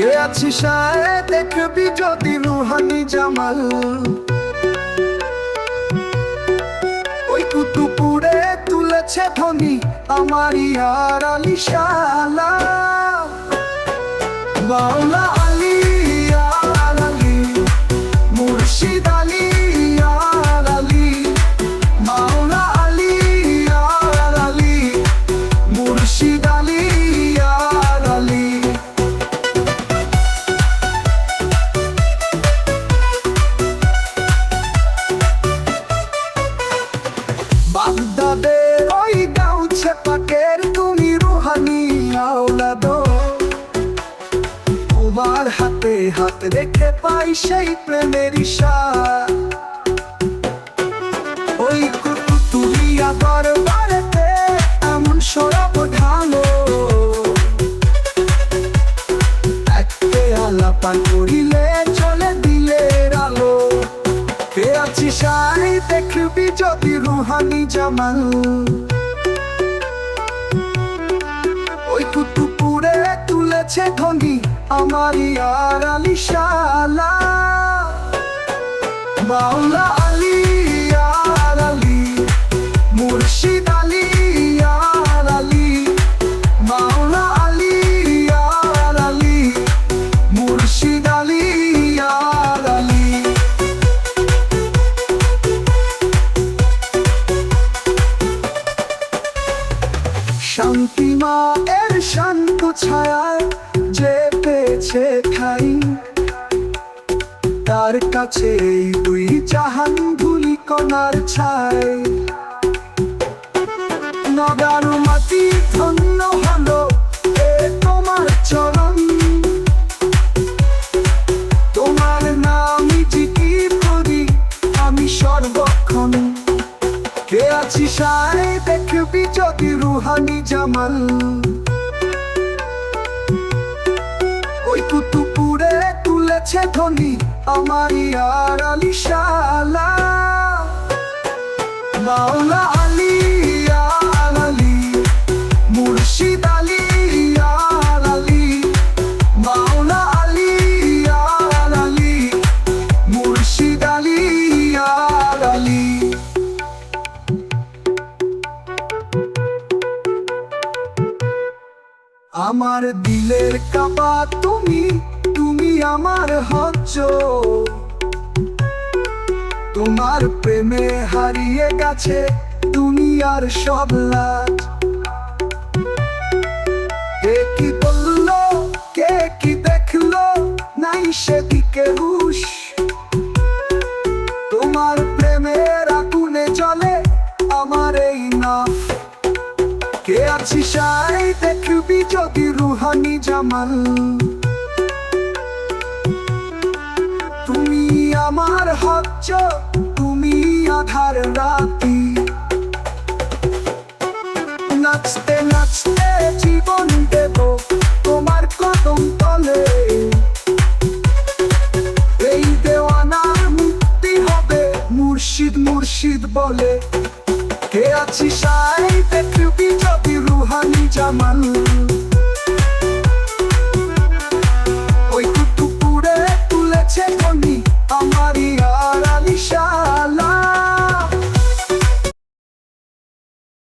কে আছিস আয় দেখবি যদি রুহানি জামাল। ওই কুতুপুরে তুলেছে ধ্বনি আমার ইয়ার আলী শালা। মাওলা আলী ইয়ার আলী, মুর্শিদ আলী ইয়ার আলী, মাওলা আলী ইয়ার আলী, মুর্শিদ আলী ইয়ার আলী। বাগদাদের ওই গাউছে পাকের তুমি রুহানি আওলাদ। তোমার হাতে হাত রেখে পাই সেই প্রেমের ইশারা। ওই কুতুবুলিয়া দরবারেতে এমন সরব ঢালো, এক পেয়ালা পান করিলে চলে দিলের আলো। কে আছিস আয় দেখবি যদি রুহানি জামাল। ওই কুতুবপুরে তুলেছে ধ্বনি আমার ইয়ার আলী শালা। মাওলা আলী ইয়ার আলী, মুর্শিদ আলী ইয়ার আলী, মাওলা আলী ইয়ার আলী, মুর্শিদ আলী ইয়ার আলী। শান্তিমা এর শান্ত ছায়ায় যে পেয়েছে ঠাই, তার কাছে এই দুই জাহান ধুলি কণার ছাই। নগার মাটি ধন্য হলো এ তোমার চরণ, তোমার নামই জিকির করি আমি সর্বক্ষণ। কে আছিস আয় দেখবি যদি রুহানি জামাল। ওই কুতুবপুরে তুলেছে ধ্বনি আমার ইয়ার আলী শালা। মাওলা আলী ইয়ার আলী, মুর্শিদ আলী ইয়ার আলী, মাওলা আলী ইয়ার আলী, মুর্শিদ আলী ইয়ার আলী। আমার দিলের কাবা তুমি, তুমি আমার হচ্ছ। তোমার প্রেমে হারিয়ে গেছে দুনিয়ার সব লাজ। কে কি বললো কে কি দেখলো নাই সেদিকে হুশ। তোমার প্রেমের আগুনে জ্বলে আমার এই নাফ। কে আছিস আয় দেখবি যদি রুহানি জামাল। তুমি আমার হচ্ছ, তুমি আধার রাতি। নাচতে নাচতে জীবন দেব তোমার কদম তলে। এই দেওয়ানার মুক্তি হবে মুর্শিদ মুর্শিদ বলে। কে আছিস আয় দেখবি যদি রুহানি জামাল।